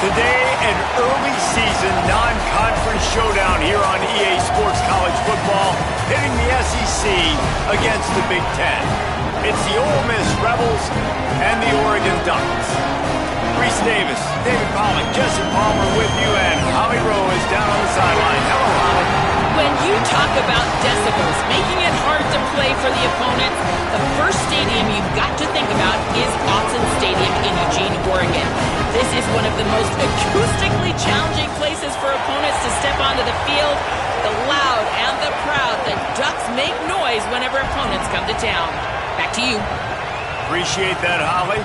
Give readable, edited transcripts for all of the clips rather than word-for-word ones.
Today, an early season non-conference showdown here on EA Sports College Football, hitting the SEC against the Big Ten. It's the Ole Miss Rebels and the Oregon Ducks. Reese Davis, David Pollock, Jesse Palmer with you, and Holly Rowe is down on the sideline. Hello, Holly. When you talk about decibels, making it hard to play for the opponents, the first stadium you've got to think about is Autzen Stadium in Eugene, Oregon. This is one of the most acoustically challenging places for opponents to step onto the field. The loud and the proud, the Ducks make noise whenever opponents come to town. Back to you. Appreciate that, Holly.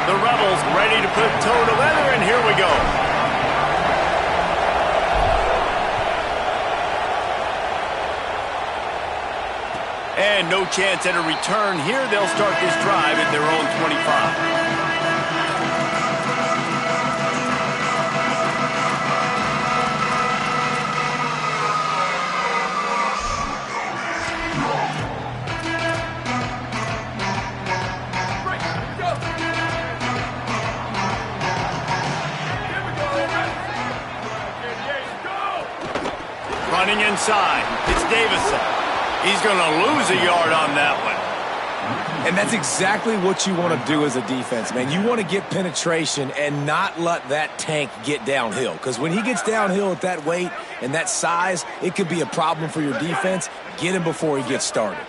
The Rebels ready to put toe to leather, and here we go. And no chance at a return here. They'll start this drive at their own 25. Running inside, it's Davison. He's going to lose a yard on that one. And that's exactly what you want to do as a defense, man. You want to get penetration and not let that tank get downhill. Because when he gets downhill at that weight and that size, it could be a problem for your defense. Get him before he gets started.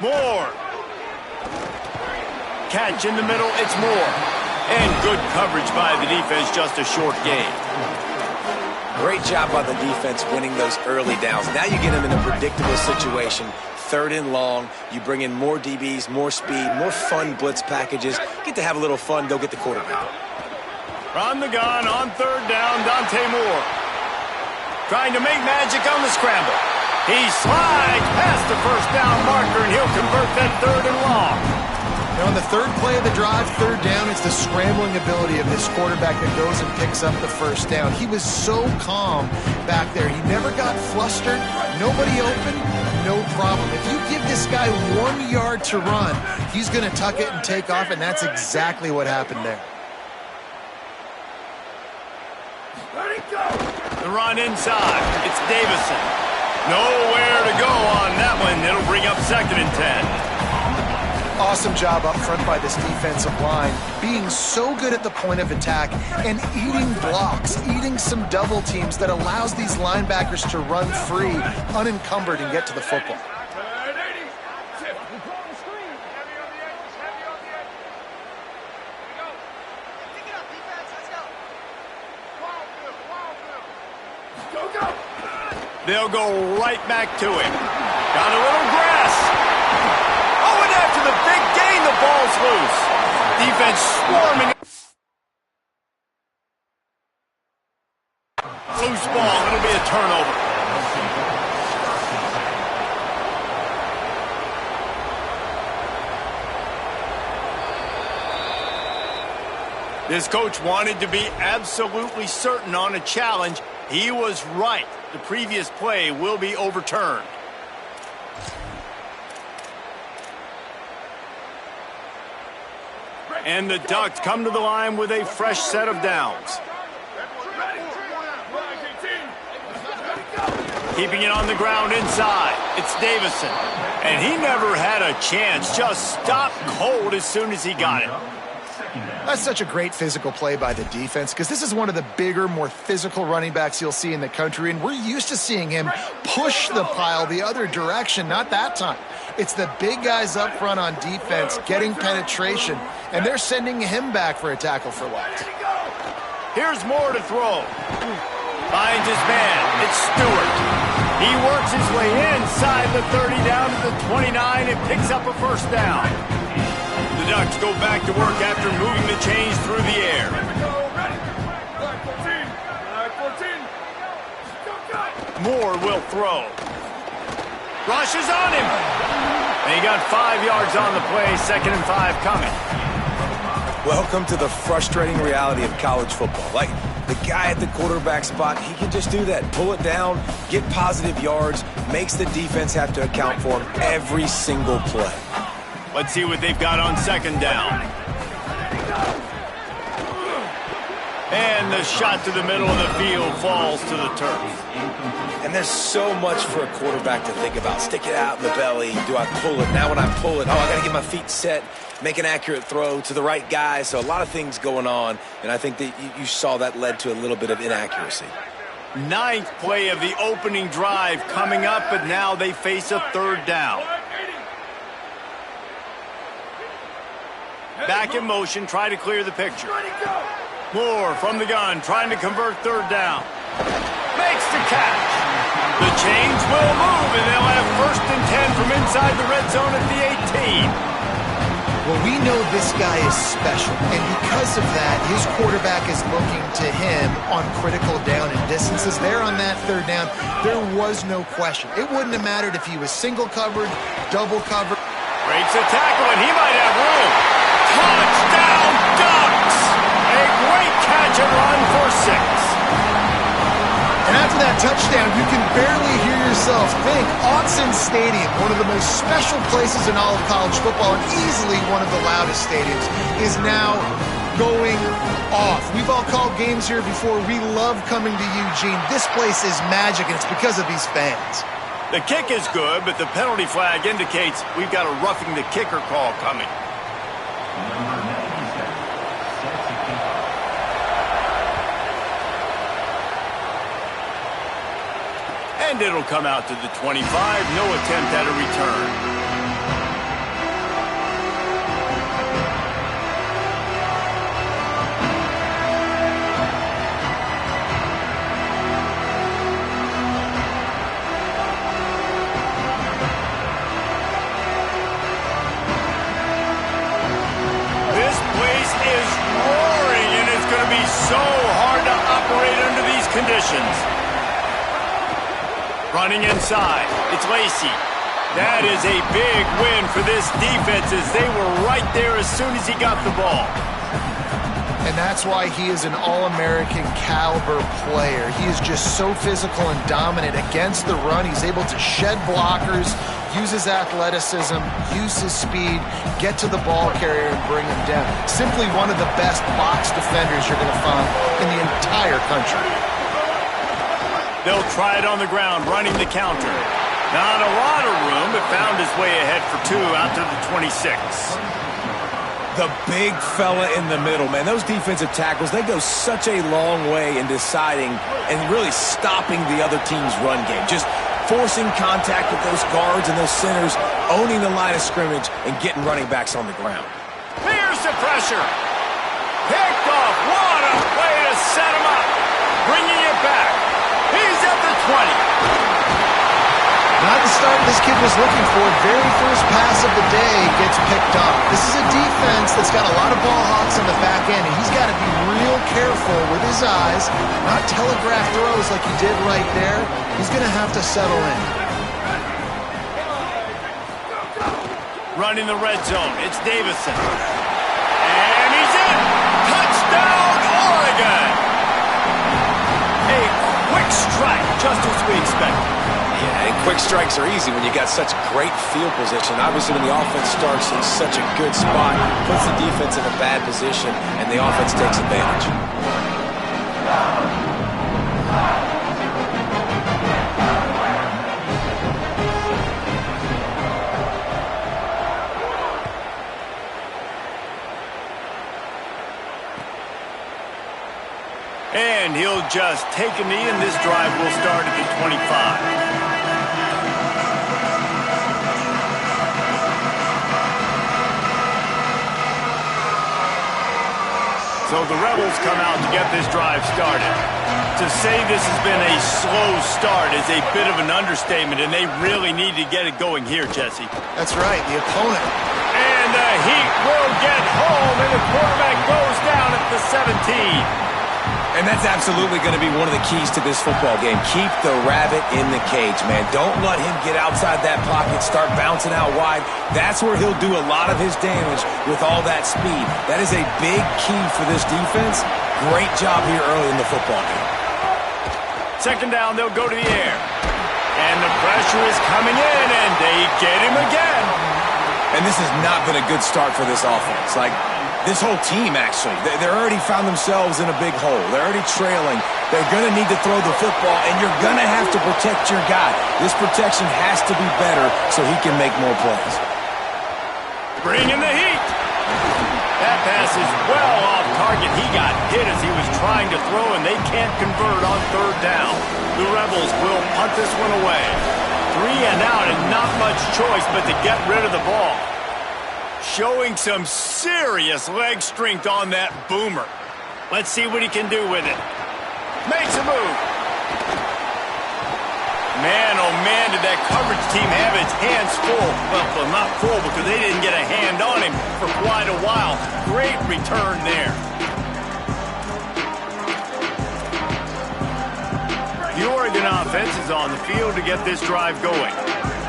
Moore. Catch in the middle, it's Moore. And good coverage by the defense, just a short gain. Great job by the defense winning those early downs. Now you get them in a predictable situation. 3rd and long. You bring in more DBs, more speed, more fun blitz packages. Get to have a little fun, go get the quarterback. From the gun on 3rd down, Dante Moore. Trying to make magic on the scramble. He slides past the 1st down marker, and he'll convert that 3rd and long. Now, on the 3rd play of the drive, 3rd down, it's the scrambling ability of this quarterback that goes and picks up the 1st down. He was so calm back there. He never got flustered. Nobody open, no problem. If you give this guy 1 yard to run, he's going to tuck it and take off, and that's exactly what happened there. The run inside. It's Davison. Nowhere to go on that one. It'll bring up 2nd and 10. Awesome job up front by this defensive line, being so good at the point of attack and eating blocks, eating some double teams that allows these linebackers to run free, unencumbered, and get to the football. They'll go right back to him. Got a little grass. Oh, and after the big gain, the ball's loose. Defense swarming. Loose ball. It'll be a turnover. This coach wanted to be absolutely certain on a challenge. He was right. The previous play will be overturned. And the Ducks come to the line with a fresh set of downs. Keeping it on the ground inside. It's Davison. And he never had a chance. Just stopped cold as soon as he got it. That's such a great physical play by the defense because this is one of the bigger, more physical running backs you'll see in the country, and we're used to seeing him push the pile the other direction, not that time. It's the big guys up front on defense getting penetration, and they're sending him back for a tackle for loss. Here's Moore to throw. Finds his man. It's Stewart. He works his way inside the 30 down to the 29 and picks up a 1st down. The Ducks go back to work after moving the chains through the air. Moore will throw. Rushes on him. And he got 5 yards on the play, 2nd and 5 coming. Welcome to the frustrating reality of college football. Like, the guy at the quarterback spot, he can just do that. Pull it down, get positive yards, makes the defense have to account for him every single play. Let's see what they've got on 2nd down. And the shot to the middle of the field falls to the turf. And there's so much for a quarterback to think about. Stick it out in the belly. Do I pull it? Now when I pull it, I got to get my feet set, make an accurate throw to the right guy. So a lot of things going on, and I think that you saw that led to a little bit of inaccuracy. 9th play of the opening drive coming up, but now they face a 3rd down. Back in motion, try to clear the picture. Moore from the gun, trying to convert 3rd down. Makes the catch. The chains will move, and they'll have 1st and 10 from inside the red zone at the 18. Well, we know this guy is special, and because of that, his quarterback is looking to him on critical down and distances. There on that 3rd down, there was no question. It wouldn't have mattered if he was single covered, double covered. Breaks a tackle, and he might have room. Touchdown, Ducks! A great catch and run for 6. And after that touchdown, you can barely hear yourself think. Autzen Stadium, one of the most special places in all of college football and easily one of the loudest stadiums, is now going off. We've all called games here before. We love coming to Eugene. This place is magic, and it's because of these fans. The kick is good, but the penalty flag indicates we've got a roughing the kicker call coming. And it'll come out to the 25. No attempt at a return. This place is roaring, and it's going to be so hard to operate under these conditions. Running inside, it's Lacey. That is a big win for this defense as they were right there as soon as he got the ball. And that's why he is an All-American caliber player. He is just so physical and dominant against the run. He's able to shed blockers, use his athleticism, use his speed, get to the ball carrier and bring him down. Simply one of the best box defenders you're going to find in the entire country. They'll try it on the ground, running the counter. Not a lot of room, but found his way ahead for 2 out to the 26. The big fella in the middle, man. Those defensive tackles, they go such a long way in deciding and really stopping the other team's run game. Just forcing contact with those guards and those centers, owning the line of scrimmage, and getting running backs on the ground. Here's the pressure. Picked off. What a way to set him up. Bringing it back. He's at the 20. Not the start this kid was looking for. Very first pass of the day gets picked up. This is a defense that's got a lot of ball hawks on the back end, and he's got to be real careful with his eyes, not telegraph throws like he did right there. He's going to have to settle in. Running the red zone, it's Davison. And he's in! Touchdown, Oregon! A quick strike, just as we expected. Yeah, and quick strikes are easy when you got such great field position. Obviously, when the offense starts in such a good spot, puts the defense in a bad position, and the offense takes advantage. And he'll just take a knee, and this drive will start at the 25. So the Rebels come out to get this drive started. To say this has been a slow start is a bit of an understatement, and they really need to get it going here, Jesse. That's right, the opponent. And the Heat will get home, and the quarterback goes down at the 17. And that's absolutely going to be one of the keys to this football game. Keep the rabbit in the cage, man. Don't let him get outside that pocket, start bouncing out wide. That's where he'll do a lot of his damage with all that speed. That is a big key for this defense. Great job here early in the football game. Second down, they'll go to the air. And the pressure is coming in, and they get him again. And this has not been a good start for this offense. Like, this whole team, actually, they're already found themselves in a big hole. They're already trailing. They're going to need to throw the football, and you're going to have to protect your guy. This protection has to be better so he can make more plays. Bringing the heat. That pass is well off target. He got hit as he was trying to throw, and they can't convert on third down. The Rebels will punt this one away. 3 and out, and not much choice but to get rid of the ball. Showing some serious leg strength on that boomer. Let's see what he can do with it. Makes a move. Man, oh man, did that coverage team have its hands full. Well, not full because they didn't get a hand on him for quite a while. Great return there. The Oregon offense is on the field to get this drive going.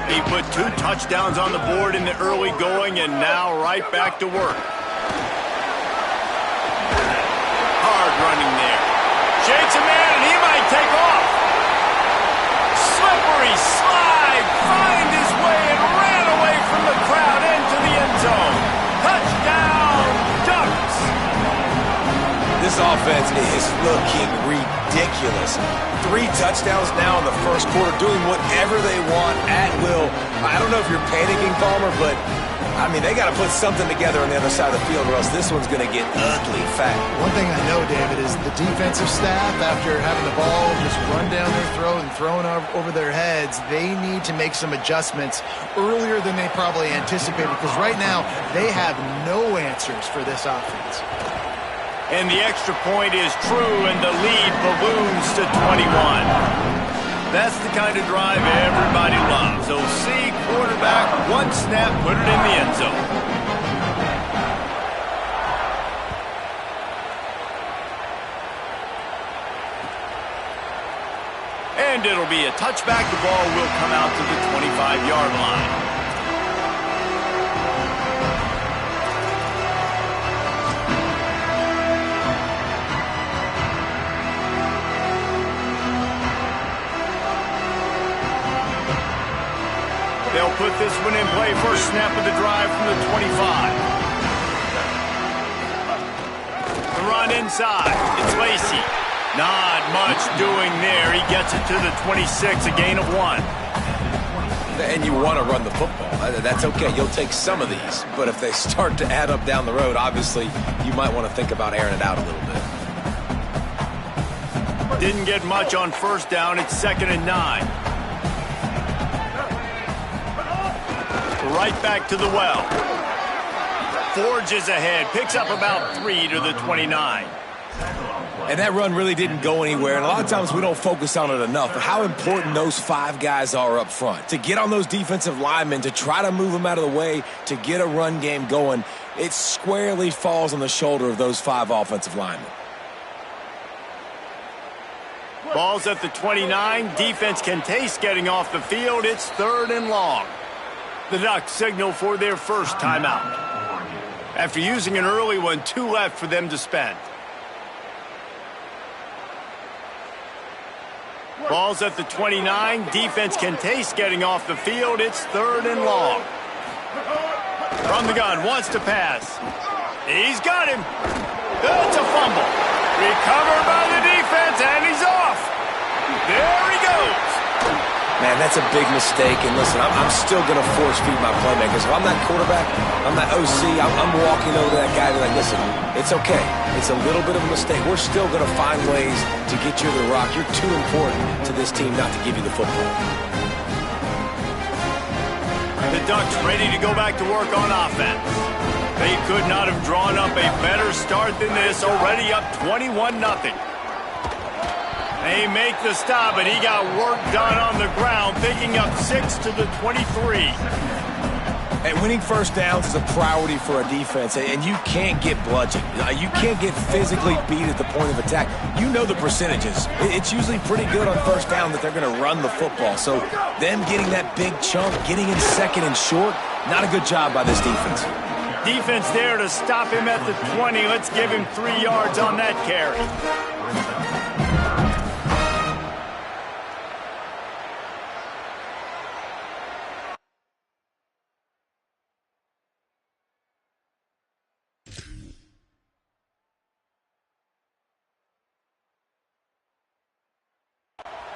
He put 2 touchdowns on the board in the early going, and now right back to work. Hard running there. Shakes a man, and he might take off. Slippery slide, find his way, and ran away from the crowd into the end zone. Touchdown, Ducks! This offense is looking ridiculous. 3 touchdowns now in the first quarter, doing whatever they want at will. I don't know if you're panicking, Palmer, but, I mean, they got to put something together on the other side of the field or else this one's going to get ugly fast. One thing I know, David, is the defensive staff, after having the ball just run down their throat and thrown over their heads, they need to make some adjustments earlier than they probably anticipated because right now they have no answers for this offense. And the extra point is true, and the lead balloons to 21. That's the kind of drive everybody loves. OC, quarterback, 1 snap, put it in the end zone. And it'll be a touchback. The ball will come out to the 25-yard line. They'll put this one in play. First snap of the drive from the 25. The run inside. It's Lacey. Not much doing there. He gets it to the 26, a gain of 1. And you want to run the football. That's okay. You'll take some of these. But if they start to add up down the road, obviously, you might want to think about airing it out a little bit. Didn't get much on first down. It's 2nd and 9. Right back to the well. Forges ahead. Picks up about 3 to the 29. And that run really didn't go anywhere. And a lot of times we don't focus on it enough. But how important those 5 guys are up front. To get on those defensive linemen, to try to move them out of the way, to get a run game going, it squarely falls on the shoulder of those 5 offensive linemen. Ball's at the 29. Defense can taste getting off the field. It's 3rd and long. The Ducks signal for their first timeout. After using an early one, 2 left for them to spend. Ball's at the 29. Defense can taste getting off the field. It's 3rd and long. From the gun, wants to pass. He's got him. It's a fumble. Recovered by the defense, and he's off. There he goes. Man, that's a big mistake. And listen, I'm still going to force feed my playmakers. If I'm that quarterback, I'm that OC, I'm walking over to that guy and be like, listen, it's okay. It's a little bit of a mistake. We're still going to find ways to get you to the rock. You're too important to this team not to give you the football. The Ducks ready to go back to work on offense. They could not have drawn up a better start than this, already up 21-0. They make the stop, and he got work done on the ground, picking up 6 to the 23. And winning first downs is a priority for a defense, and you can't get bludgeoned. You can't get physically beat at the point of attack. You know the percentages. It's usually pretty good on first down that they're going to run the football. So them getting that big chunk, getting in second and short, not a good job by this defense. Defense there to stop him at the 20. Let's give him 3 yards on that carry.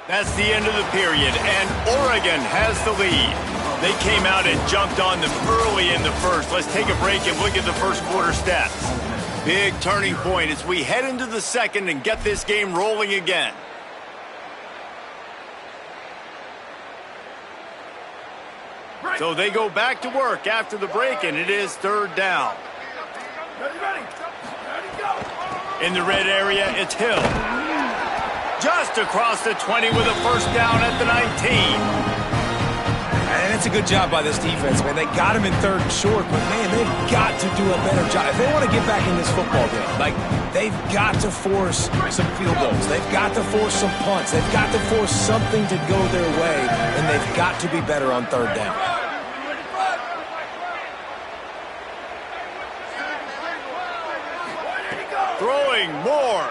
That's the end of the period, and Oregon has the lead. They came out and jumped on them early in the first. Let's take a break and look at the first quarter stats. Big turning point as we head into the second and get this game rolling again. So they go back to work after the break, and it is third down. In the red area, it's Hill. Just across the 20 with a first down at the 19. And it's a good job by this defense, man. They got him in third and short, but, man, they've got to do a better job. If they want to get back in this football game, like, they've got to force some field goals. They've got to force some punts. They've got to force something to go their way, and they've got to be better on third down. Throwing more.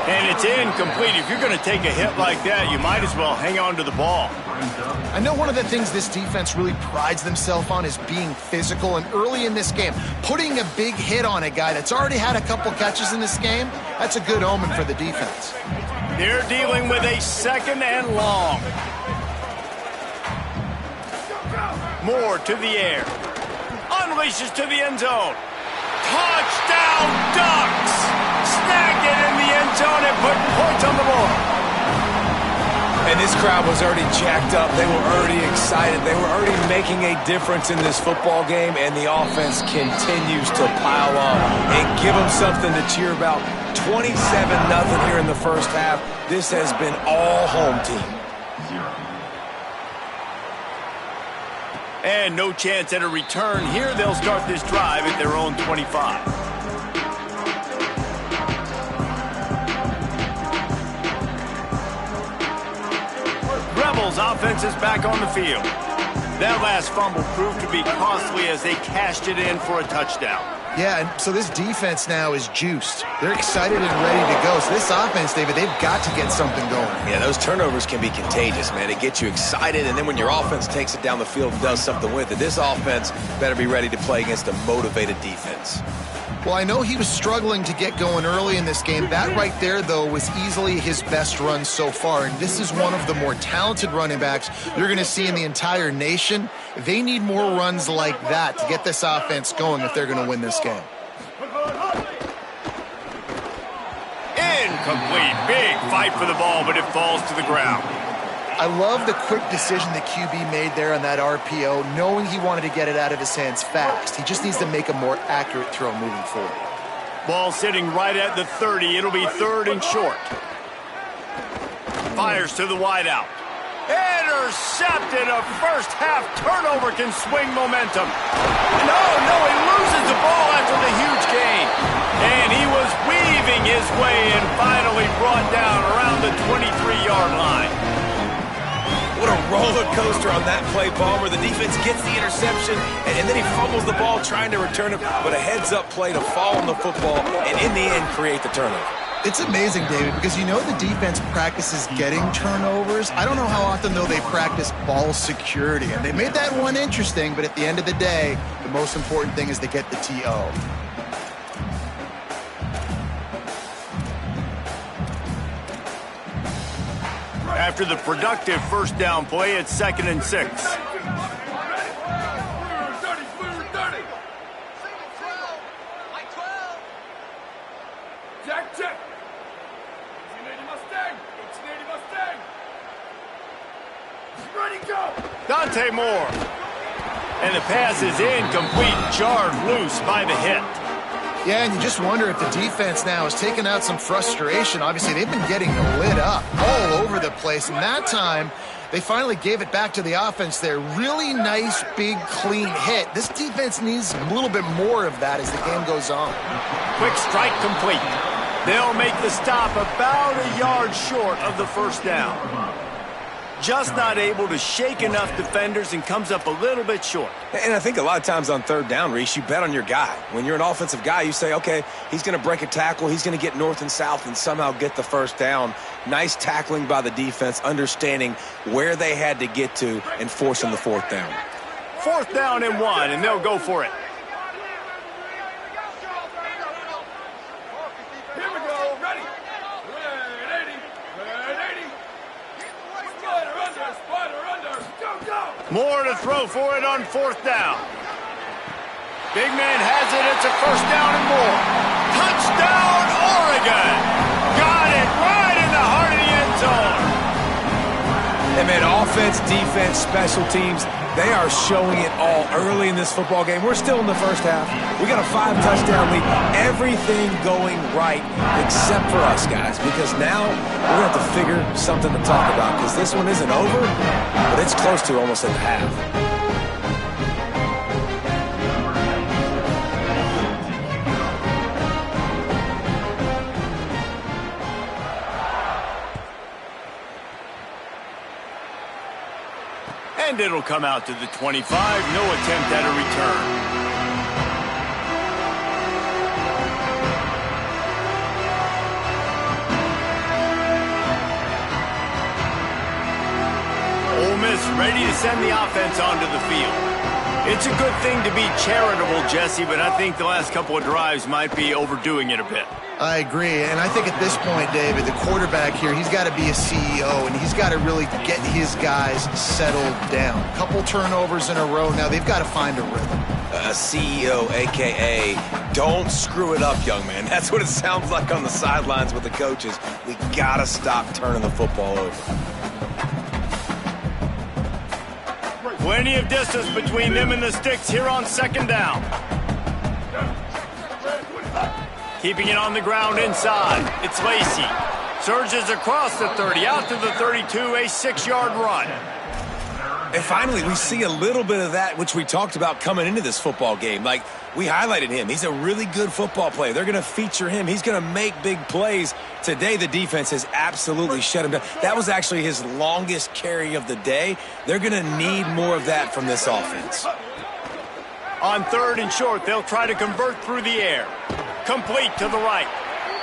And it's incomplete. If you're going to take a hit like that, you might as well hang on to the ball. I know one of the things this defense really prides themselves on is being physical, and early in this game, putting a big hit on a guy that's already had a couple catches in this game, that's a good omen for the defense. They're dealing with a second and long. Moore to the air. Unleashes to the end zone. Touchdown Ducks! Snagged it in the end zone and put points on the board. And this crowd was already jacked up. They were already excited. They were already making a difference in this football game, and the offense continues to pile on and give them something to cheer about. 27-0 here in the first half. This has been all home team. And no chance at a return here. They'll start this drive at their own 25. Rebels offense is back on the field. That last fumble proved to be costly as they cashed it in for a touchdown. Yeah, and so this defense now is juiced. They're excited and ready to go. So this offense, David, they've got to get something going. Yeah, those turnovers can be contagious, man. It gets you excited, and then when your offense takes it down the field and does something with it, this offense better be ready to play against a motivated defense. Well, I know he was struggling to get going early in this game. That right there, though, was easily his best run so far. And this is one of the more talented running backs you're going to see in the entire nation. They need more runs like that to get this offense going if they're going to win this game. Incomplete. Big fight for the ball, but it falls to the ground. I love the quick decision the QB made there on that RPO, knowing he wanted to get it out of his hands fast. He just needs to make a more accurate throw moving forward. Ball sitting right at the 30. It'll be third and short. Fires to the wideout. Intercepted. A first-half turnover can swing momentum. No, he loses the ball after the huge gain. And he was weaving his way and finally brought down around the 23-yard line. What a roller coaster on that play, Palmer. The defense gets the interception, and then he fumbles the ball trying to return it, but a heads-up play to fall on the football and in the end create the turnover. It's amazing, David, because you know the defense practices getting turnovers. I don't know how often, though, they practice ball security. And they made that one interesting, but at the end of the day, the most important thing is to get the TO. After the productive first down play, it's 2nd and 6. Dante Moore. And the pass is incomplete, jarred loose by the hit. Yeah, and you just wonder if the defense now is taking out some frustration. Obviously, they've been getting lit up all over the place. And that time, They finally gave it back to the offense there. Really nice, big, clean hit. This defense needs a little bit more of that as the game goes on. Quick strike complete. They'll make the stop about a yard short of the first down. Just not able to shake enough defenders and comes up a little bit short. And I think a lot of times on third down, Reese, you bet on your guy. When you're an offensive guy, you say, okay, he's going to break a tackle, he's going to get north and south and somehow get the first down. Nice tackling by the defense, understanding where they had to get to and forcing the fourth down. 4th down and 1, and they'll go for it. More to throw for it on 4th down. Big man has it. It's a first down and more. Touchdown, Oregon. Got it right in the heart of the end zone. And man, offense, defense, special teams, they are showing it all early in this football game. We're still in the first half. We got a 5-touchdown lead. Everything going right except for us, guys, because now we're going to have to figure something to talk about because this one isn't over, but it's close to almost at the half. And it'll come out to the 25. No attempt at a return. Ole Miss ready to send the offense onto the field. It's a good thing to be charitable, Jesse, but I think the last couple of drives might be overdoing it a bit. I agree, and I think at this point, David, the quarterback here, he's got to be a CEO, and he's got to really get his guys settled down. A couple turnovers in a row. Now they've got to find a rhythm. A CEO, a.k.a. don't screw it up, young man. That's what it sounds like on the sidelines with the coaches. We got to stop turning the football over. Plenty of distance between them and the sticks here on 2nd down. Keeping it on the ground inside. It's Lacey. Surges across the 30, out to the 32, a 6-yard run. And finally, we see a little bit of that, which we talked about coming into this football game. Like, we highlighted him. He's a really good football player. They're going to feature him. He's going to make big plays. Today, the defense has absolutely shut him down. That was actually his longest carry of the day. They're going to need more of that from this offense. On 3rd and short, they'll try to convert through the air. Complete to the right.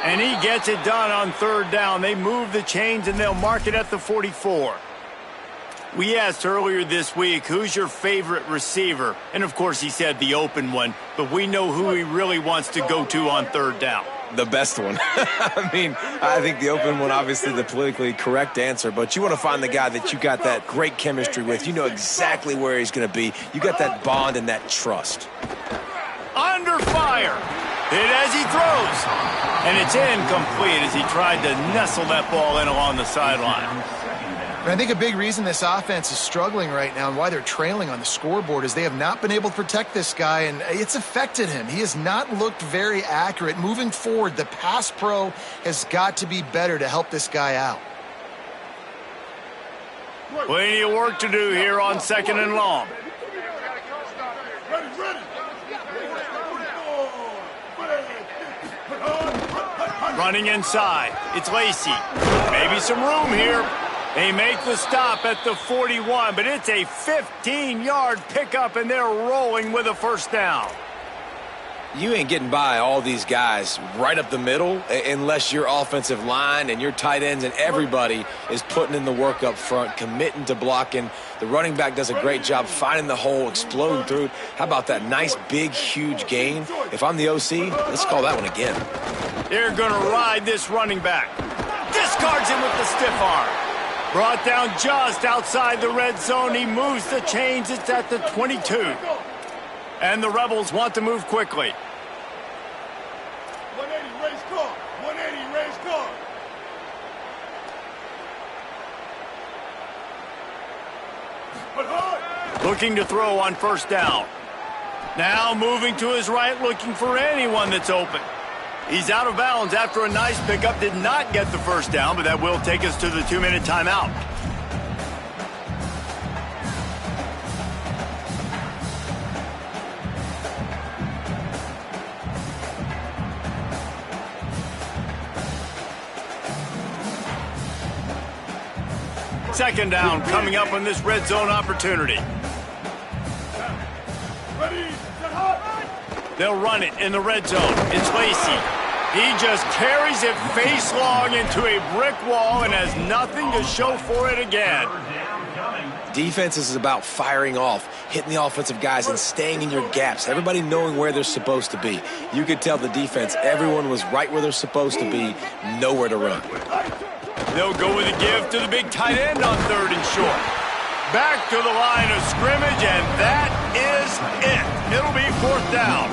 And he gets it done on 3rd down. They move the chains, and they'll mark it at the 44. We asked earlier this week, who's your favorite receiver? And, of course, he said the open one. But we know who he really wants to go to on 3rd down. The best one. I mean, I think the open one, obviously the politically correct answer, but you want to find the guy that you got that great chemistry with. You know exactly where he's going to be. You got that bond and that trust. Under fire. Hit as he throws. And it's incomplete as he tried to nestle that ball in along the sideline. And I think a big reason this offense is struggling right now and why they're trailing on the scoreboard is they have not been able to protect this guy, and it's affected him. He has not looked very accurate. Moving forward, the pass pro has got to be better to help this guy out. Plenty of work to do here on 2nd and long. Running inside. It's Lacey. Maybe some room here. They make the stop at the 41, but it's a 15-yard pickup, and they're rolling with a first down. You ain't getting by all these guys right up the middle unless your offensive line and your tight ends and everybody is putting in the work up front, committing to blocking. The running back does a great job finding the hole, exploding through it. How about that nice, big, huge gain? If I'm the OC, let's call that one again. They're going to ride this running back. Discards him with the stiff arm. Brought down just outside the red zone. He moves the chains. It's at the 22. And the Rebels want to move quickly. 180 race car. 180 race car. Looking to throw on first down. Now moving to his right, looking for anyone that's open. He's out of bounds after a nice pickup. Did not get the first down, but that will take us to the 2-minute timeout. Second down coming up on this red zone opportunity. They'll run it in the red zone. It's Lacy. He just carries it face long into a brick wall and has nothing to show for it again. Defense is about firing off, hitting the offensive guys, and staying in your gaps. Everybody knowing where they're supposed to be. You could tell the defense, everyone was right where they're supposed to be, nowhere to run. They'll go with a give to the big tight end on 3rd and short. Back to the line of scrimmage, and that is it. It'll be 4th down.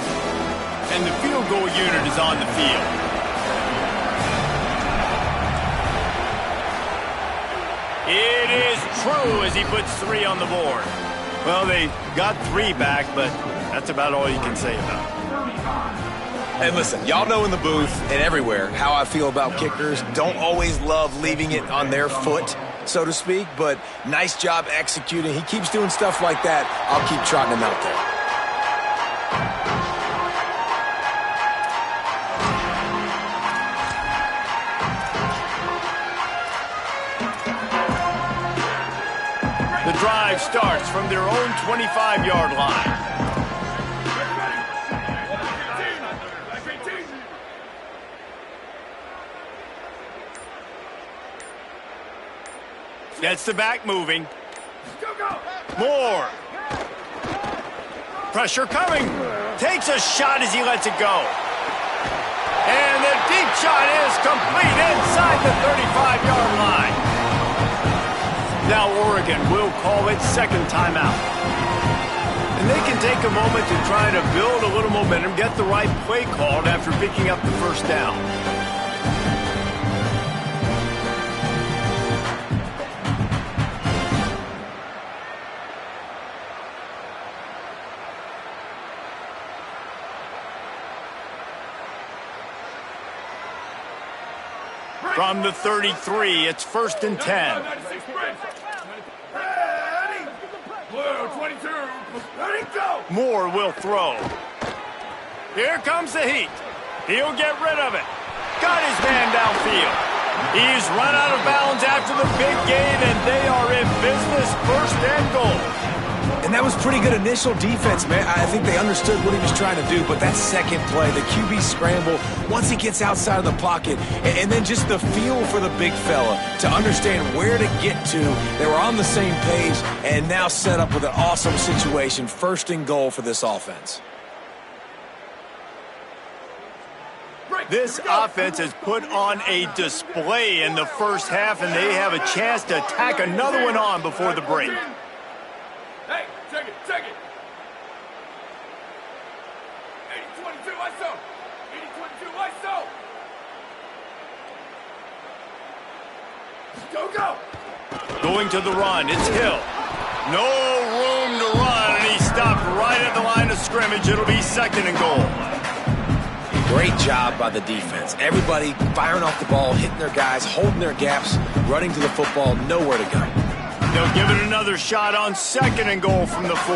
And the field goal unit is on the field. It is true as he puts 3 on the board. Well, they got 3 back, but that's about all you can say about it. And listen, y'all know in the booth and everywhere how I feel about kickers. Don't always love leaving it on their foot, so to speak, but nice job executing. He keeps doing stuff like that. I'll keep trotting him out there. The drive starts from their own 25-yard line. Gets the back moving. Moore. Pressure coming. Takes a shot as he lets it go. And the deep shot is complete inside the 35-yard line. Now Oregon will call it second timeout. And they can take a moment to try to build a little momentum, get the right play called after picking up the first down. From the 33, it's 1st and 10. Moore will throw. Here comes the heat. He'll get rid of it. Got his man downfield. He's run out of bounds after the big gain, and they are in business, 1st and goal. And that was pretty good initial defense, man. I think they understood what he was trying to do, but that second play, the QB scramble, once he gets outside of the pocket, and then just the feel for the big fella to understand where to get to. They were on the same page and now set up with an awesome situation, 1st and goal for this offense. This offense has put on a display in the first half, and they have a chance to tack another one on before the break. Hey, check it. 80-22, ISO. 80-22, ISO. Go. Going to the run, it's Hill. No room to run, and he stopped right at the line of scrimmage. It'll be 2nd and goal. Great job by the defense. Everybody firing off the ball, hitting their guys, holding their gaps, running to the football, nowhere to go. They'll give it another shot on 2nd and goal from the 4.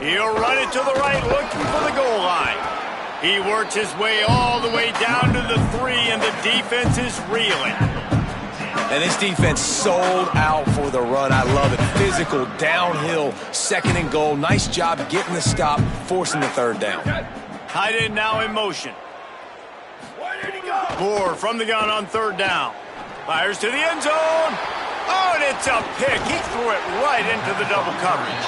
He'll run it to the right, looking for the goal line. He works his way all the way down to the 3, and the defense is reeling. And this defense sold out for the run. I love it. Physical, downhill, 2nd and goal. Nice job getting the stop, forcing the 3rd down. Tight end now in motion. Moore from the gun on 3rd down. Fires to the end zone. Oh, and it's a pick. He threw it right into the double coverage.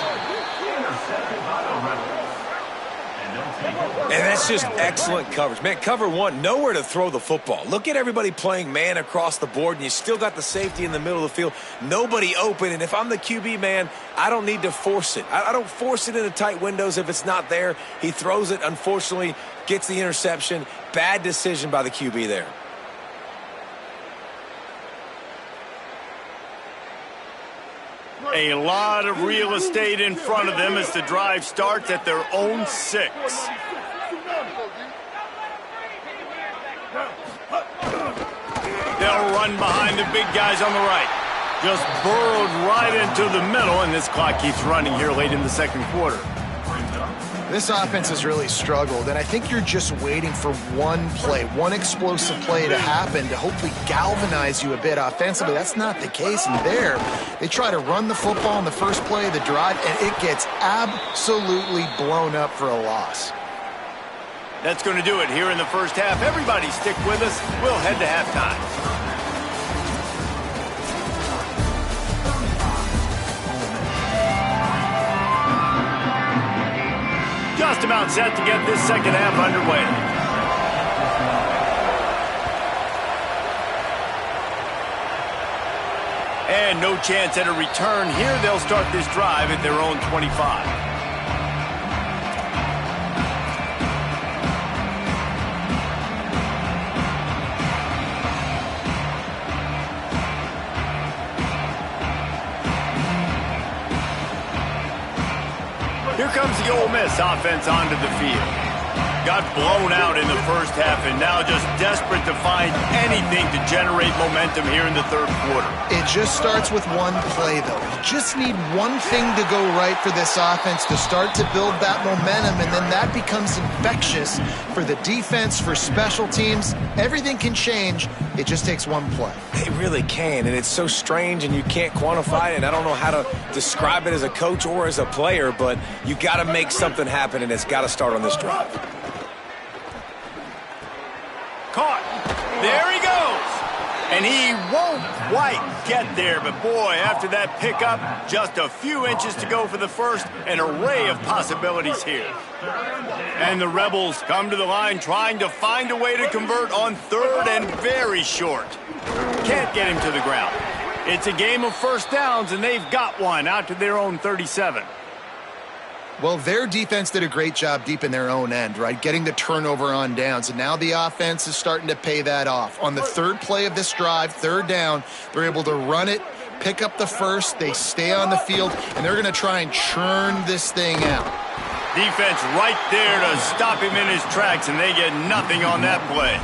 And that's just excellent coverage. Man, cover 1, nowhere to throw the football. Look at everybody playing man across the board, and you still got the safety in the middle of the field. Nobody open, and if I'm the QB, man, I don't need to force it. I don't force it into tight windows if it's not there. He throws it, unfortunately, gets the interception. Bad decision by the QB there. A lot of real estate in front of them as the drive starts at their own 6. They'll run behind the big guys on the right. Just burrowed right into the middle, and this clock keeps running here late in the 2nd quarter. This offense has really struggled, and I think you're just waiting for one play, one explosive play to happen to hopefully galvanize you a bit offensively. That's not the case, and there, they try to run the football in the first play of the drive, and it gets absolutely blown up for a loss. That's going to do it here in the first half. Everybody stick with us. We'll head to halftime. Just about set to get this second half underway. And no chance at a return here. They'll start this drive at their own 25. Here comes the Ole Miss offense onto the field. Got blown out in the first half and now just desperate to find anything to generate momentum here in the third quarter. It just starts with one play, though. You just need one thing to go right for this offense to start to build that momentum, and then that becomes infectious for the defense, for special teams. Everything can change. It just takes one play. It really can, and it's so strange, and you can't quantify it, and I don't know how to describe it as a coach or as a player, but you got to make something happen, and it's got to start on this drive. Caught. There he goes. And he won't quite get there, but boy, after that pickup, just a few inches to go for the first, an array of possibilities here. And the Rebels come to the line trying to find a way to convert on third and very short. Can't get him to the ground. It's a game of first downs, and they've got one out to their own 37. Well, their defense did a great job deep in their own end, right? Getting the turnover on downs, and now the offense is starting to pay that off. On the third play of this drive, third down, they're able to run it, pick up the first, they stay on the field, and they're going to try and churn this thing out. Defense right there to stop him in his tracks, and they get nothing on that play.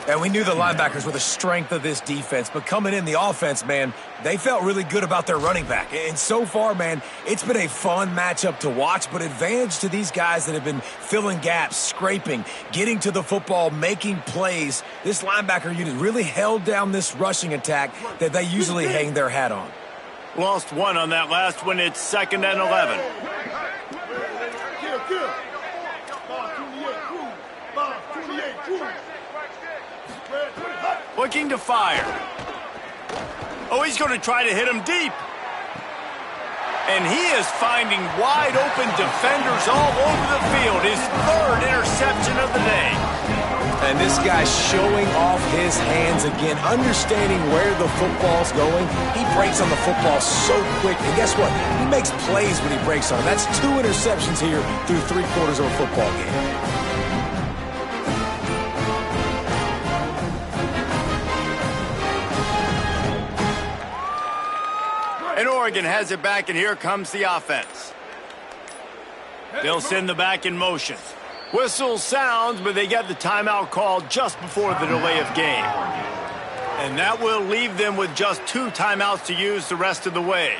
And we knew the linebackers were the strength of this defense, but coming in the offense, man, they felt really good about their running back. And so far, man, it's been a fun matchup to watch, but advantage to these guys that have been filling gaps, scraping, getting to the football, making plays. This linebacker unit really held down this rushing attack that they usually hang their hat on. Lost one on that last one. It's 2nd and 11. Looking to fire. Oh, he's going to try to hit him deep. And he is finding wide open defenders all over the field. His third interception of the day. And this guy's showing off his hands again, understanding where the football's going. He breaks on the football so quick. And guess what? He makes plays when he breaks on it. That's 2 interceptions here through 3/4 of a football game. And Oregon has it back, and here comes the offense. They'll send the back in motion. Whistle sounds, but they get the timeout called just before the delay of game. And that will leave them with just 2 timeouts to use the rest of the way.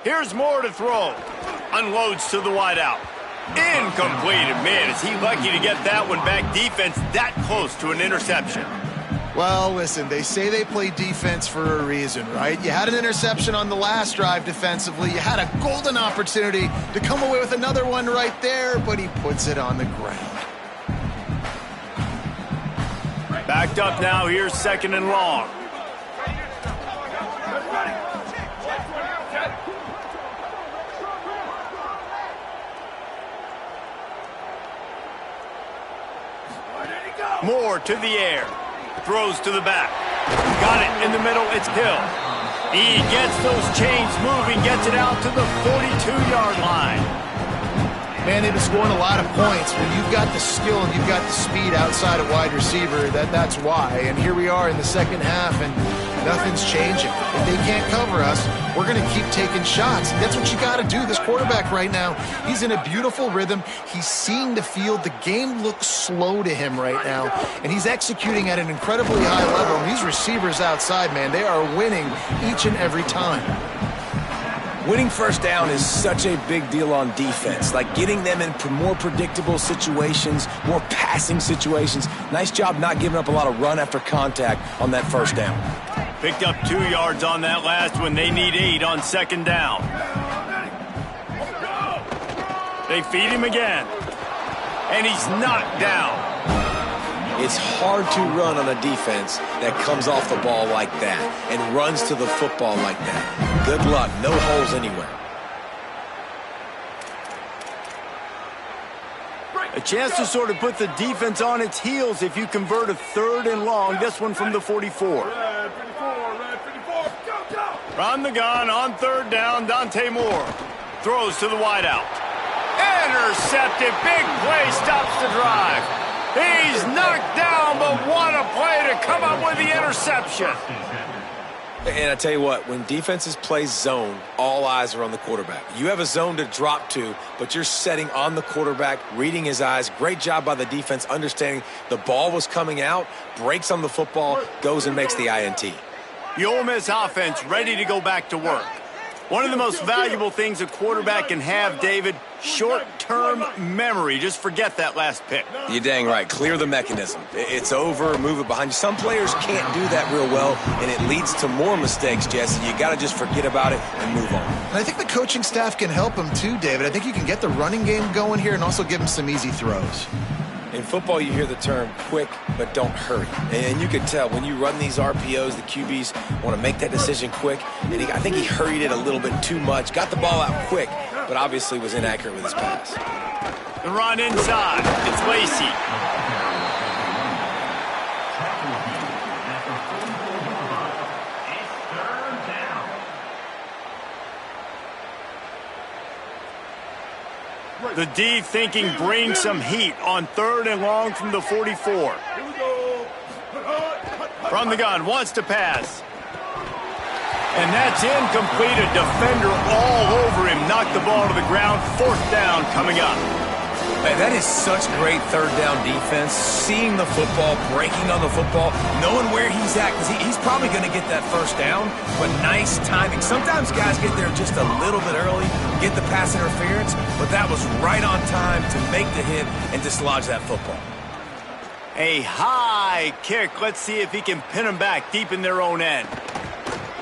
Here's more to throw. Unloads to the wideout. Incomplete. Man, is he lucky to get that one back. Defense that close to an interception. Well, listen, they say they play defense for a reason, right? You had an interception on the last drive defensively. You had a golden opportunity to come away with another one right there, but he puts it on the ground. Backed up now. Here's 2nd and long. Moore to the air. Throws to the back. Got it in the middle. It's Hill. He gets those chains moving. Gets it out to the 42-yard line. Man, they've been scoring a lot of points. When you've got the skill and you've got the speed outside of wide receiver, that's why. And here we are in the second half, and nothing's changing. If they can't cover us, we're going to keep taking shots. And that's what you got to do. This quarterback right now, he's in a beautiful rhythm. He's seeing the field. The game looks slow to him right now, and he's executing at an incredibly high level. And these receivers outside, man, they are winning each and every time. Winning first down is such a big deal on defense, like getting them in more predictable situations, more passing situations. Nice job not giving up a lot of run after contact on that first down. Picked up 2 yards on that last one. They need 8 on second down. They feed him again. And he's knocked down. It's hard to run on a defense that comes off the ball like that and runs to the football like that. Good luck. No holes anywhere. A chance to sort of put the defense on its heels if you convert a 3rd and long. This one from the 44. Red 54, red 54, go, go! From the gun on 3rd down, Dante Moore throws to the wideout. Intercepted. Big play stops the drive. He's knocked down, but what a play to come up with the interception. And I tell you what, when defenses play zone, all eyes are on the quarterback. You have a zone to drop to, but you're setting on the quarterback, reading his eyes. Great job by the defense, understanding the ball was coming out, breaks on the football, goes and makes the INT. The Ole Miss offense ready to go back to work. One of the most valuable things a quarterback can have, David, short-term memory. Just forget that last pick. You're dang right. Clear the mechanism. It's over, move it behind you. Some players can't do that real well, and it leads to more mistakes, Jesse. You got to just forget about it and move on. And I think the coaching staff can help him too, David. I think you can get the running game going here and also give him some easy throws. In football, you hear the term quick, but don't hurry. And you can tell when you run these RPOs, the QBs want to make that decision quick. And I think he hurried it a little bit too much. Got the ball out quick, but obviously was inaccurate with his pass. The run inside. It's Lacey. The D thinking bring some heat on 3rd and long from the 44. From the gun, wants to pass. And that's incomplete. A defender all over him. Knocked the ball to the ground. 4th down coming up. Man, that is such great 3rd down defense. Seeing the football, breaking on the football, knowing where he's at, because he's probably going to get that 1st down, but nice timing. Sometimes guys get there just a little bit early, get the pass interference, but that was right on time to make the hit and dislodge that football. A high kick. Let's see if he can pin him back deep in their own end.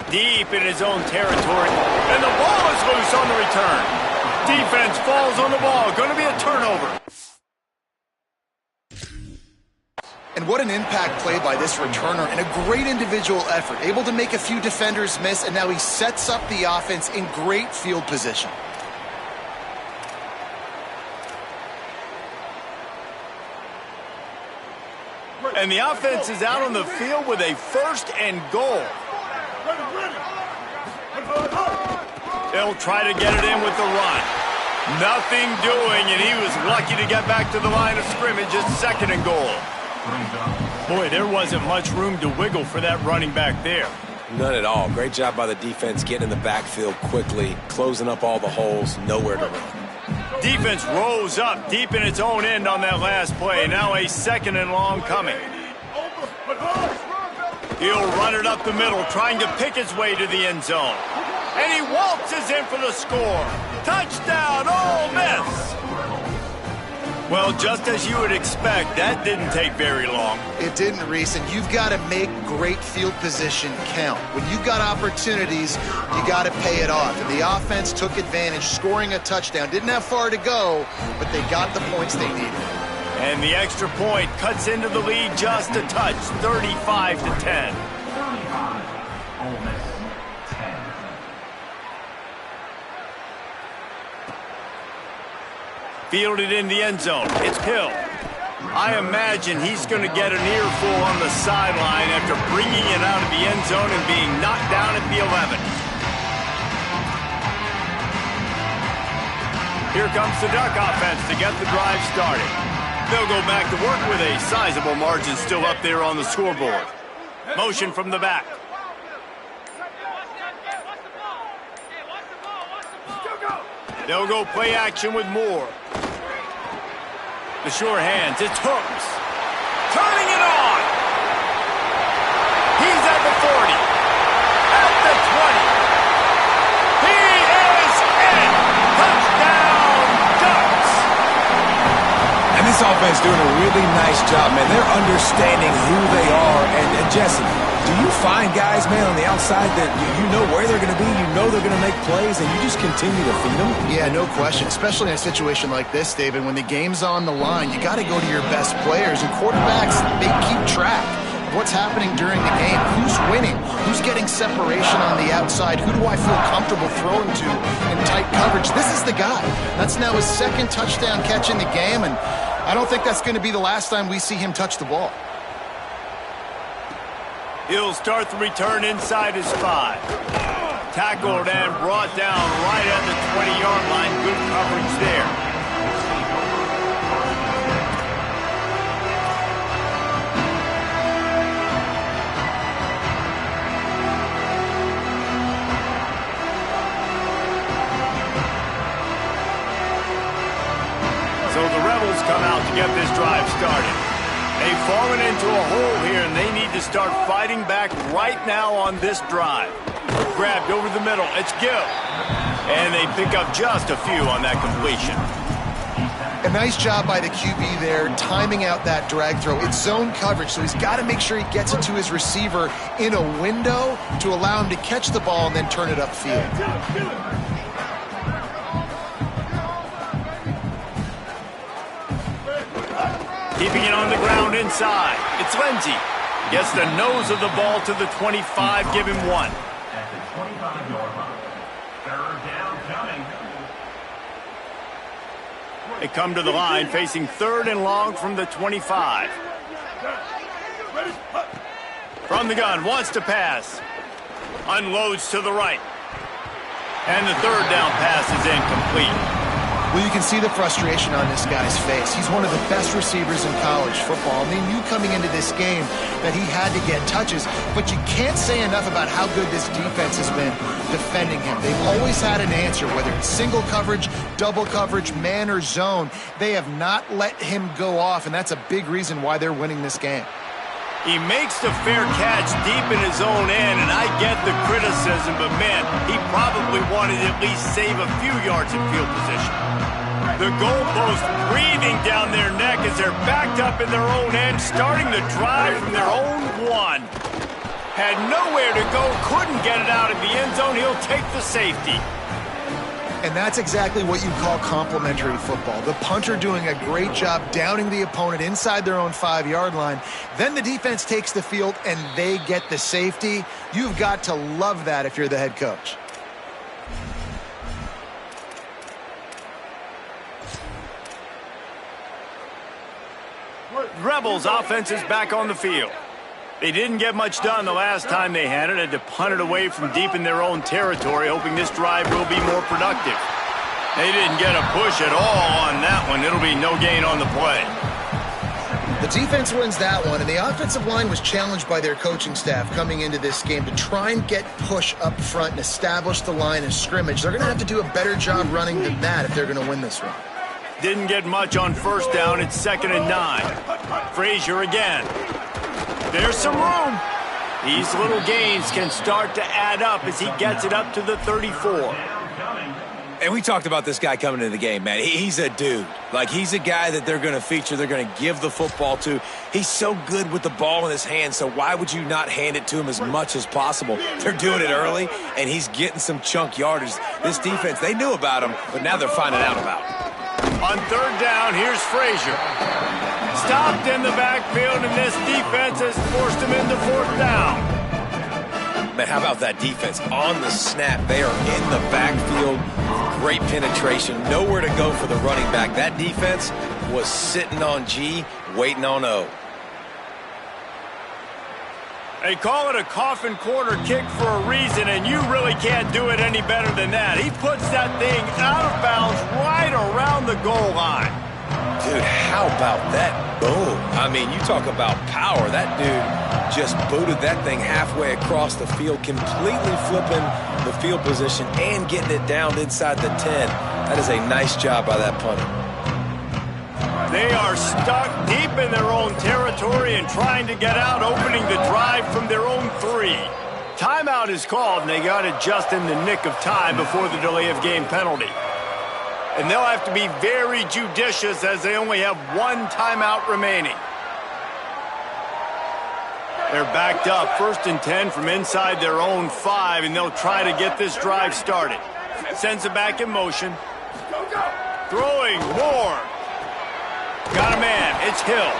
Deep in his own territory. And the ball is loose on the return. Defense falls on the ball. Going to be a turnover. And what an impact play by this returner and a great individual effort. Able to make a few defenders miss, and now he sets up the offense in great field position. And the offense is out on the field with a 1st and goal. They'll try to get it in with the run. Nothing doing, and he was lucky to get back to the line of scrimmage at 2nd and goal. Boy, there wasn't much room to wiggle for that running back there. None at all. Great job by the defense getting in the backfield quickly, closing up all the holes, nowhere to run. Defense rose up deep in its own end on that last play. Now a 2nd and long coming. He'll run it up the middle, trying to pick his way to the end zone. And he waltzes in for the score. Touchdown, Ole Miss! Well, just as you would expect, that didn't take very long. It didn't, Reese, and you've got to make great field position count. When you've got opportunities, you got to pay it off. And the offense took advantage, scoring a touchdown. Didn't have far to go, but they got the points they needed. And the extra point cuts into the lead just a touch, 35-10. Fielded in the end zone. It's Hill. I imagine he's going to get an earful on the sideline after bringing it out of the end zone and being knocked down at the 11. Here comes the Duck offense to get the drive started. They'll go back to work with a sizable margin still up there on the scoreboard. Motion from the back. They'll go play action with Moore. The sure hands, it's Hooks. Turning it on. He's at the 40. At the 20. He is in. Touchdown, Ducks. And this offense doing a really nice job, man. They're understanding who they are. And Jesse, do you find guys, man, on the outside that you know where they're going to be, you know they're going to make plays, and you just continue to feed them? Yeah, no question, especially in a situation like this, David. When the game's on the line, you got to go to your best players, and quarterbacks, they keep track of what's happening during the game. Who's winning? Who's getting separation on the outside? Who do I feel comfortable throwing to in tight coverage? This is the guy. That's now his second touchdown catch in the game, and I don't think that's going to be the last time we see him touch the ball. He'll start the return inside his 5. Tackled and brought down right at the 20-yard line. Good coverage there. So the Rebels come out to get this drive started. They've fallen into a hole here, and they need to start fighting back right now on this drive. Grabbed over the middle. It's Gill. And they pick up just a few on that completion. A nice job by the QB there, timing out that drag throw. It's zone coverage, so he's got to make sure he gets it to his receiver in a window to allow him to catch the ball and then turn it upfield. Keeping it on the ground inside. It's Lindsey. Gets the nose of the ball to the 25. Give him 1. At the 25-yard line. Third down coming. They come to the line facing 3rd and long from the 25. From the gun, wants to pass. Unloads to the right. And the 3rd down pass is incomplete. Well, you can see the frustration on this guy's face. He's one of the best receivers in college football. I mean, you coming into this game that he had to get touches, but you can't say enough about how good this defense has been defending him. They've always had an answer, whether it's single coverage, double coverage, man or zone. They have not let him go off, and that's a big reason why they're winning this game. He makes the fair catch deep in his own end, and I get the criticism, but man, he probably wanted to at least save a few yards in field position. The goalpost breathing down their neck as they're backed up in their own end, starting the drive from their own 1. Had nowhere to go, couldn't get it out of the end zone. He'll take the safety. And that's exactly what you call complementary football. The punter doing a great job downing the opponent inside their own 5-yard line. Then the defense takes the field and they get the safety. You've got to love that if you're the head coach. Rebels offense is back on the field. They didn't get much done the last time they had it. Had to punt it away from deep in their own territory, hoping this drive will be more productive. They didn't get a push at all on that one. It'll be no gain on the play. The defense wins that one, and the offensive line was challenged by their coaching staff coming into this game to try and get push up front and establish the line of scrimmage. They're going to have to do a better job running than that if they're going to win this one. Didn't get much on 1st down. It's 2nd and 9. Frazier again. There's some room. These little gains can start to add up as he gets it up to the 34. And we talked about this guy coming into the game, man. He's a dude. Like, he's a guy that they're going to feature, they're going to give the football to. He's so good with the ball in his hand, so why would you not hand it to him as much as possible? They're doing it early, and he's getting some chunk yardage. This defense, they knew about him, but now they're finding out about him. On 3rd down, here's Frazier. Stopped in the backfield, and this defense has forced him into 4th down. Man, how about that defense? On the snap, they are in the backfield. Great penetration. Nowhere to go for the running back. That defense was sitting on G, waiting on O. They call it a coffin corner kick for a reason, and you really can't do it any better than that. He puts that thing out of bounds right around the goal line. Dude, how about that boom? I mean, you talk about power. That dude just booted that thing halfway across the field, completely flipping the field position and getting it down inside the 10. That is a nice job by that punter. They are stuck deep in their own territory and trying to get out, opening the drive from their own 3. Timeout is called, and they got it just in the nick of time before the delay of game penalty. And they'll have to be very judicious as they only have 1 timeout remaining. They're backed up, 1st and 10 from inside their own 5, and they'll try to get this drive started. Sends it back in motion. Throwing more. Got a man. It's Hill.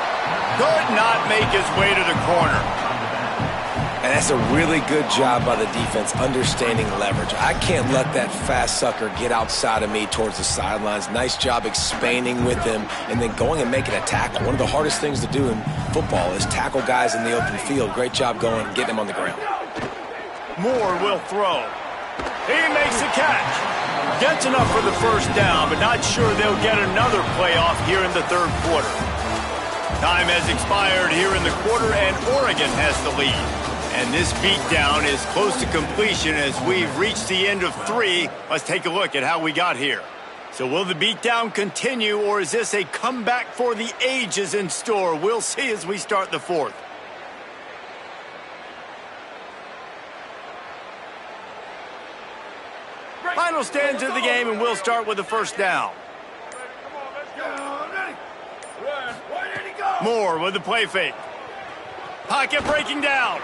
Could not make his way to the corner. And that's a really good job by the defense, understanding leverage. I can't let that fast sucker get outside of me towards the sidelines. Nice job expanding with him and then going and making a tackle. One of the hardest things to do in football is tackle guys in the open field. Great job going and getting him on the ground. Moore will throw. He makes the catch. Gets enough for the first down, but not sure they'll get another playoff here in the 3rd quarter. Time has expired here in the quarter, and Oregon has the lead. And this beatdown is close to completion as we've reached the end of 3. Let's take a look at how we got here. So will the beatdown continue, or is this a comeback for the ages in store? We'll see as we start the 4th. Final stands of the game, and we'll start with the first down. Moore with the play fake. Pocket breaking down.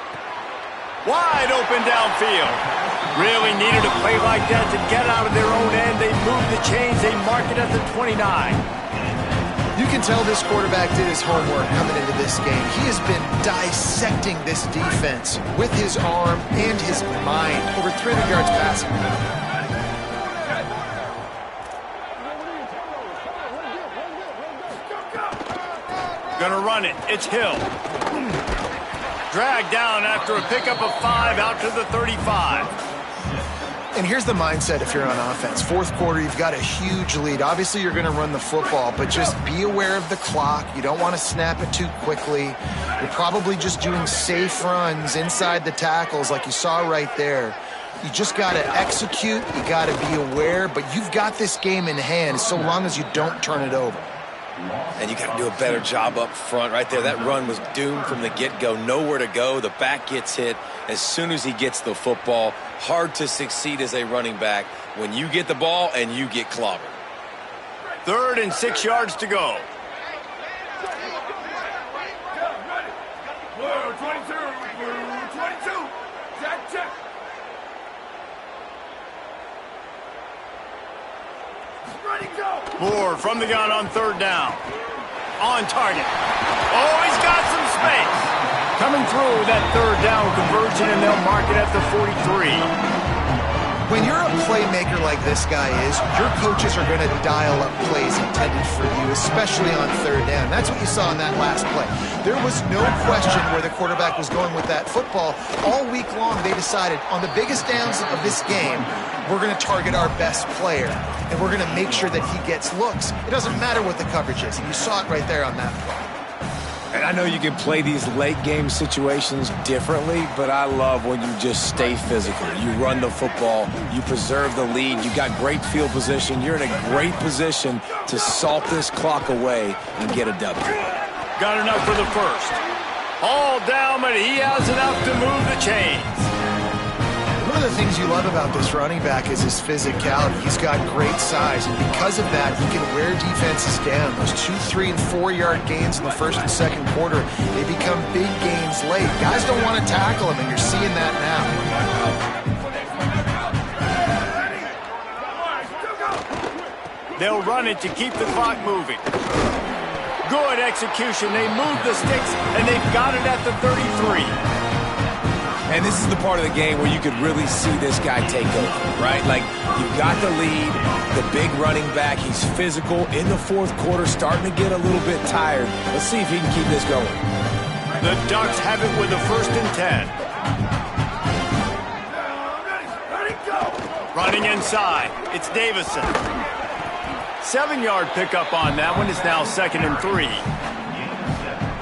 Wide open downfield. Really needed a play like that to get out of their own end. They move the chains. They mark it at the 29. You can tell this quarterback did his homework coming into this game. He has been dissecting this defense with his arm and his mind. Over 300 yards passing. Gonna run it. It's Hill. Dragged down after a pickup of 5 out to the 35. And here's the mindset if you're on offense. 4th quarter, you've got a huge lead. Obviously, you're going to run the football, but just be aware of the clock. You don't want to snap it too quickly. You're probably just doing safe runs inside the tackles like you saw right there. You just got to execute. You got to be aware, but you've got this game in hand so long as you don't turn it over. And you got to do a better job up front right there. That run was doomed from the get-go. Nowhere to go. The back gets hit as soon as he gets the football. Hard to succeed as a running back when you get the ball and you get clobbered. 3rd and 6 yards to go. 22. Check. Moore from the gun on 3rd down. On target. Oh, he's got some space. Coming through that 3rd down conversion, and they'll mark it at the 43. When you're a playmaker like this guy is, your coaches are going to dial up plays intended for you, especially on 3rd down. That's what you saw in that last play. There was no question where the quarterback was going with that football. All week long, they decided on the biggest downs of this game, we're going to target our best player, and we're going to make sure that he gets looks. It doesn't matter what the coverage is, and you saw it right there on that play. And I know you can play these late-game situations differently, but I love when you just stay physical. You run the football. You preserve the lead. You got great field position. You're in a great position to salt this clock away and get a W. Got enough for the first. All down, but he has enough to move the chains. One of the things you love about this running back is his physicality. He's got great size, and because of that, he can wear defenses down. Those 2, 3, and 4-yard gains in the 1st and 2nd quarter, they become big gains late. Guys don't want to tackle him, and you're seeing that now. They'll run it to keep the clock moving. Good execution. They move the sticks, and they've got it at the 33. And this is the part of the game where you could really see this guy take over, right? Like, you've got the lead, the big running back. He's physical in the 4th quarter, starting to get a little bit tired. Let's see if he can keep this going. The Ducks have it with a 1st and 10. Running inside, it's Davison. 7-yard pickup on that one. Is now 2nd and 3.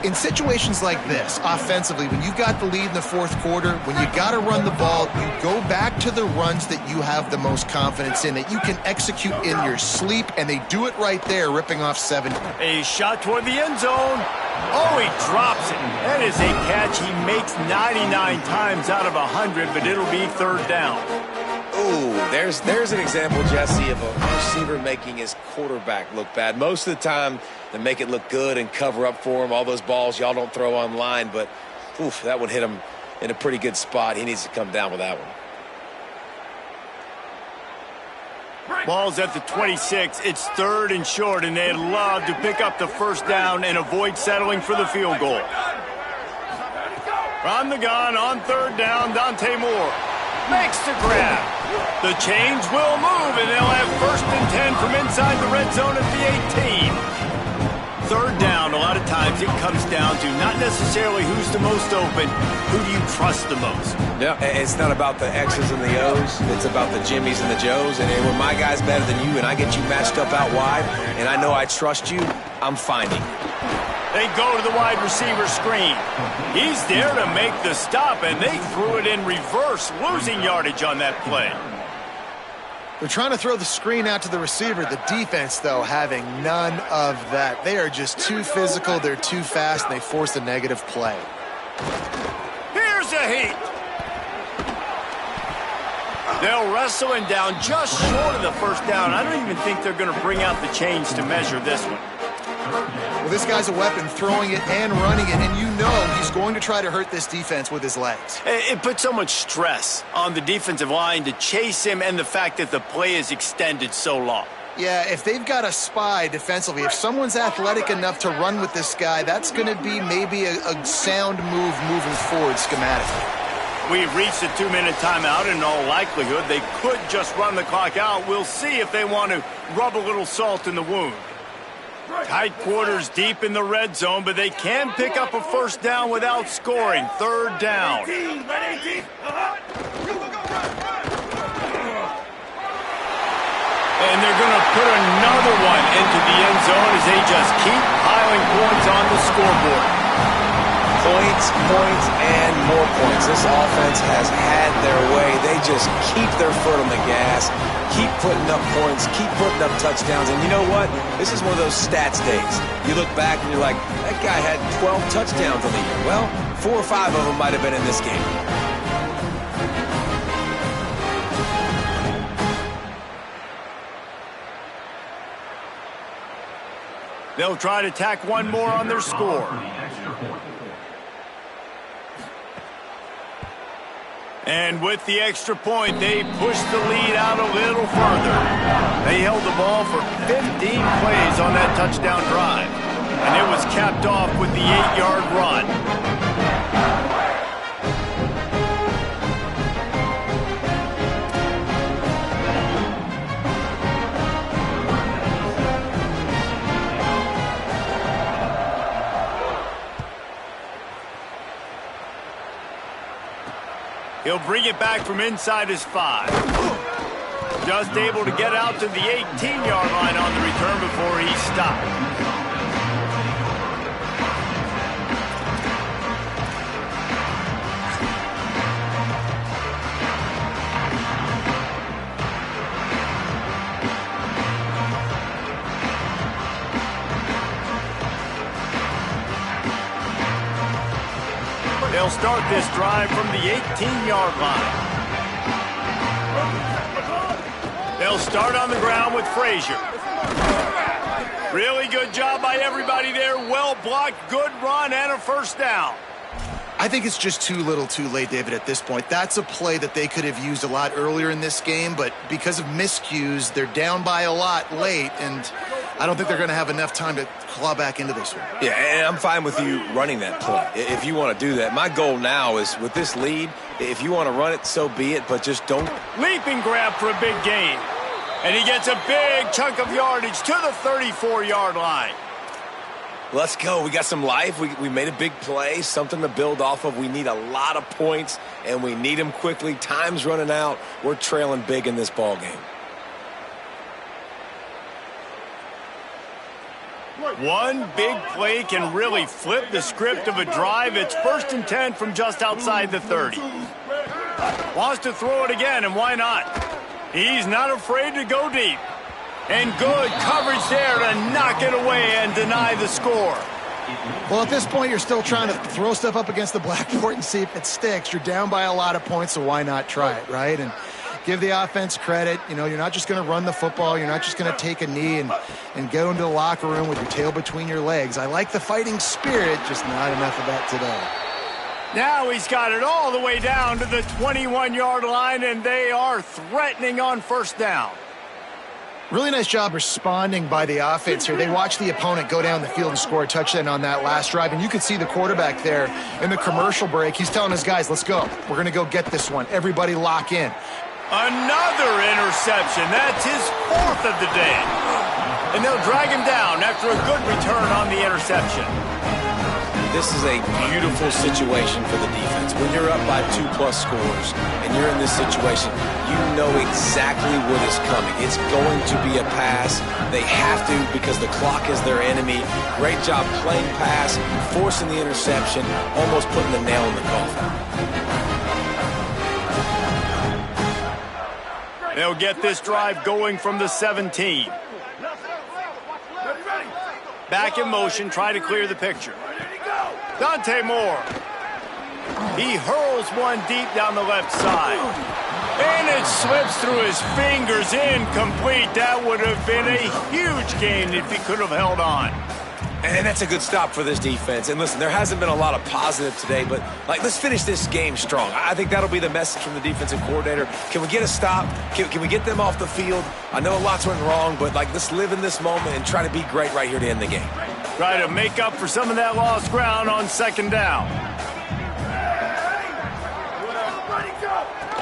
In situations like this, offensively, when you've got the lead in the 4th quarter, when you got to run the ball, you go back to the runs that you have the most confidence in, that you can execute in your sleep, and they do it right there, ripping off 7. A shot toward the end zone. Oh, he drops it. That is a catch he makes 99 times out of 100, but it'll be 3rd down. Ooh, there's an example, Jesse, of a receiver making his quarterback look bad. Most of the time, they make it look good and cover up for him. All those balls y'all don't throw online, but oof, that one hit him in a pretty good spot. He needs to come down with that one. Ball's at the 26. It's 3rd and short, and they'd love to pick up the 1st down and avoid settling for the field goal. From the gun on 3rd down, Dante Moore makes the grab. The chains will move, and they'll have 1st and 10 from inside the red zone at the 18. 3rd down, a lot of times it comes down to not necessarily who's the most open, who do you trust the most? Yeah, it's not about the X's and the O's. It's about the Jimmys and the Joes. And when my guy's better than you and I get you matched up out wide and I know I trust you, I'm finding. They go to the wide receiver screen. He's there to make the stop, and they threw it in reverse, losing yardage on that play. They're trying to throw the screen out to the receiver. The defense, though, having none of that. They are just too physical, they're too fast, and they force a negative play. Here's a heat. They'll wrestle him down just short of the 1st down. I don't even think they're going to bring out the chains to measure this one. Well, this guy's a weapon, throwing it and running it, and you know he's going to try to hurt this defense with his legs. It puts so much stress on the defensive line to chase him, and the fact that the play is extended so long. Yeah, if they've got a spy defensively, if someone's athletic enough to run with this guy, that's going to be maybe a sound move moving forward schematically. We've reached a 2-minute timeout. In all likelihood, they could just run the clock out. We'll see if they want to rub a little salt in the wound. Tight quarters deep in the red zone, but they can pick up a 1st down without scoring. 3rd down. And they're going to put another one into the end zone as they just keep piling points on the scoreboard. Points, and more points. This offense has had their way. They just keep their foot on the gas, keep putting up points, keep putting up touchdowns. And you know what? This is one of those stats days. You look back and you're like, that guy had 12 touchdowns on the year. Well, 4 or 5 of them might have been in this game. They'll try to tack one more on their score. And with the extra point, they pushed the lead out a little further. They held the ball for 15 plays on that touchdown drive. And it was capped off with the 8-yard run. He'll bring it back from inside his 5. Just able to get out to the 18-yard line on the return before he stopped. They'll start this drive from the 18-yard line. They'll start on the ground with Frazier. Really good job by everybody there. Well blocked, good run, and a 1st down. I think it's just too little too late, David, at this point. That's a play that they could have used a lot earlier in this game, but because of miscues, they're down by a lot late, and I don't think they're going to have enough time to claw back into this one. Yeah, and I'm fine with you running that play if you want to do that. My goal now is with this lead, if you want to run it, so be it, but just don't. Leaping grab for a big gain. And he gets a big chunk of yardage to the 34-yard line. Let's go. We got some life. We made a big play, something to build off of. We need a lot of points, and we need them quickly. Time's running out. We're trailing big in this ball game. One big play can really flip the script of a drive. It's 1st and 10 from just outside the 30. Wants to throw it again, and why not? He's not afraid to go deep. And good coverage there to knock it away and deny the score. Well, at this point, you're still trying to throw stuff up against the blackboard and see if it sticks. You're down by a lot of points, so why not try it, right? And give the offense credit. You know, you're not just going to run the football. You're not just going to take a knee and go into the locker room with your tail between your legs. I like the fighting spirit, just not enough of that today. Now he's got it all the way down to the 21-yard line, and they are threatening on 1st down. Really nice job responding by the offense here. They watched the opponent go down the field and score a touchdown on that last drive, and you could see the quarterback there in the commercial break. He's telling his guys, let's go. We're going to go get this one. Everybody lock in. Another interception. That's his 4th of the day. And they'll drag him down after a good return on the interception. This is a beautiful situation for the defense. When you're up by 2+ scores and you're in this situation, you know exactly what is coming. It's going to be a pass. They have to because the clock is their enemy. Great job playing pass, forcing the interception, almost putting the nail in the coffin. They'll get this drive going from the 17. Back in motion, try to clear the picture. Dante Moore. He hurls one deep down the left side. And it slips through his fingers, incomplete. That would have been a huge gain if he could have held on. And that's a good stop for this defense. And listen, there hasn't been a lot of positive today, but let's finish this game strong. I think that'll be the message from the defensive coordinator. Can we get a stop? Can we get them off the field? I know a lot's went wrong, but let's live in this moment and try to be great right here to end the game. Try to make up for some of that lost ground on 2nd down.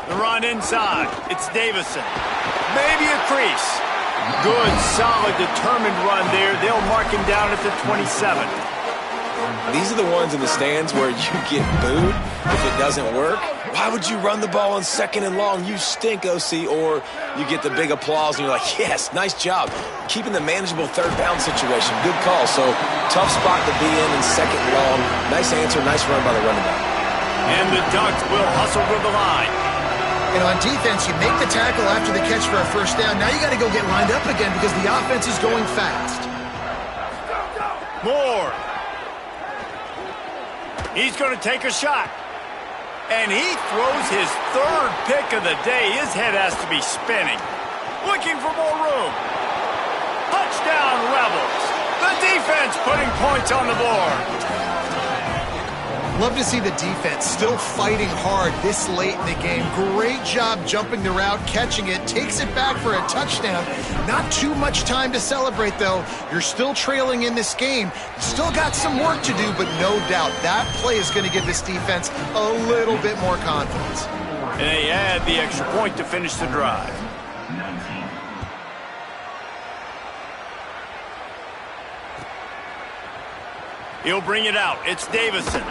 The run inside. It's Davison. Maybe a crease. Good, solid, determined run there. They'll mark him down at the 27. These are the ones in the stands where you get booed if it doesn't work. Why would you run the ball on 2nd and long? You stink, OC. Or you get the big applause and you're like, yes, nice job. Keeping the manageable 3rd down situation. Good call. So tough spot to be in 2nd and long. Nice answer, nice run by the running back. And the Ducks will hustle to the line. And on defense, you make the tackle after the catch for a 1st down. Now you got to go get lined up again because the offense is going fast. Moore. He's going to take a shot. And he throws his 3rd pick of the day. His head has to be spinning. Looking for more room. Touchdown, Rebels. The defense putting points on the board. Love to see the defense still fighting hard this late in the game. Great job jumping the route, catching it, takes it back for a touchdown. Not too much time to celebrate, though. You're still trailing in this game. Still got some work to do, but no doubt that play is going to give this defense a little bit more confidence. And they add the extra point to finish the drive. He'll bring it out. It's Davison.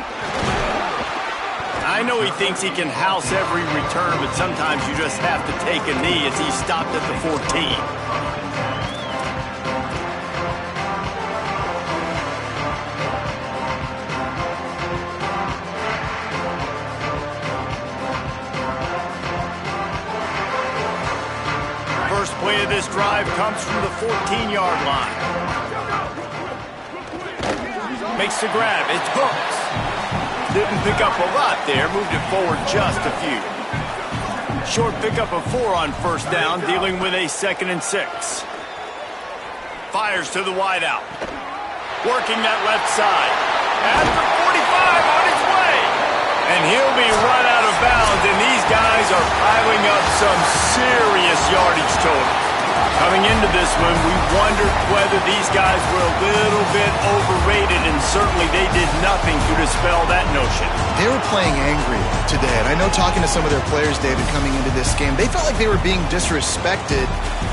I know he thinks he can house every return, but sometimes you just have to take a knee as he stopped at the 14. First play of this drive comes from the 14-yard line. Makes the grab. It's Hooks. Didn't pick up a lot there. Moved it forward just a few. Short pickup of 4 on 1st down, dealing with a 2nd and 6. Fires to the wideout. Working that left side. At the 45 on his way. And he'll be run out of bounds, and these guys are piling up some serious yardage total. Coming into this one, we wondered whether these guys were a little bit overrated, and certainly they did nothing to dispel that notion. They were playing angry today, and I know talking to some of their players, David, coming into this game, they felt like they were being disrespected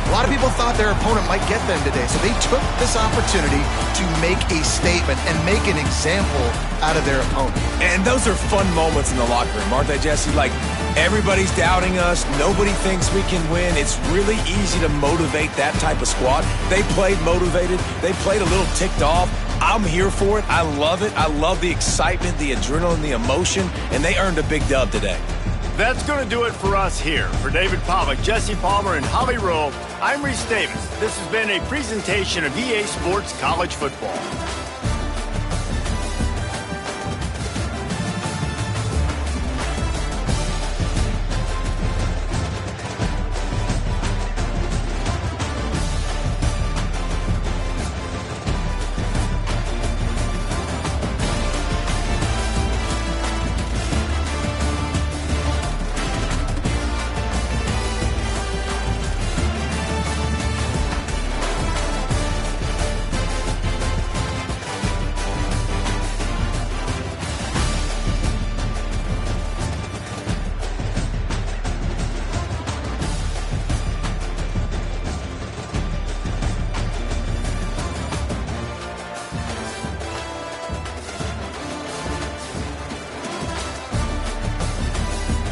A lot of people thought their opponent might get them today, so they took this opportunity to make a statement and make an example out of their opponent. And those are fun moments in the locker room, aren't they, Jesse? Like, everybody's doubting us. Nobody thinks we can win. It's really easy to motivate that type of squad. They played motivated. They played a little ticked off. I'm here for it. I love it. I love the excitement, the adrenaline, the emotion, and they earned a big dub today. That's going to do it for us here. For David Pollack, Jesse Palmer, and Holly Rowe, I'm Reese Davis. This has been a presentation of EA Sports College Football.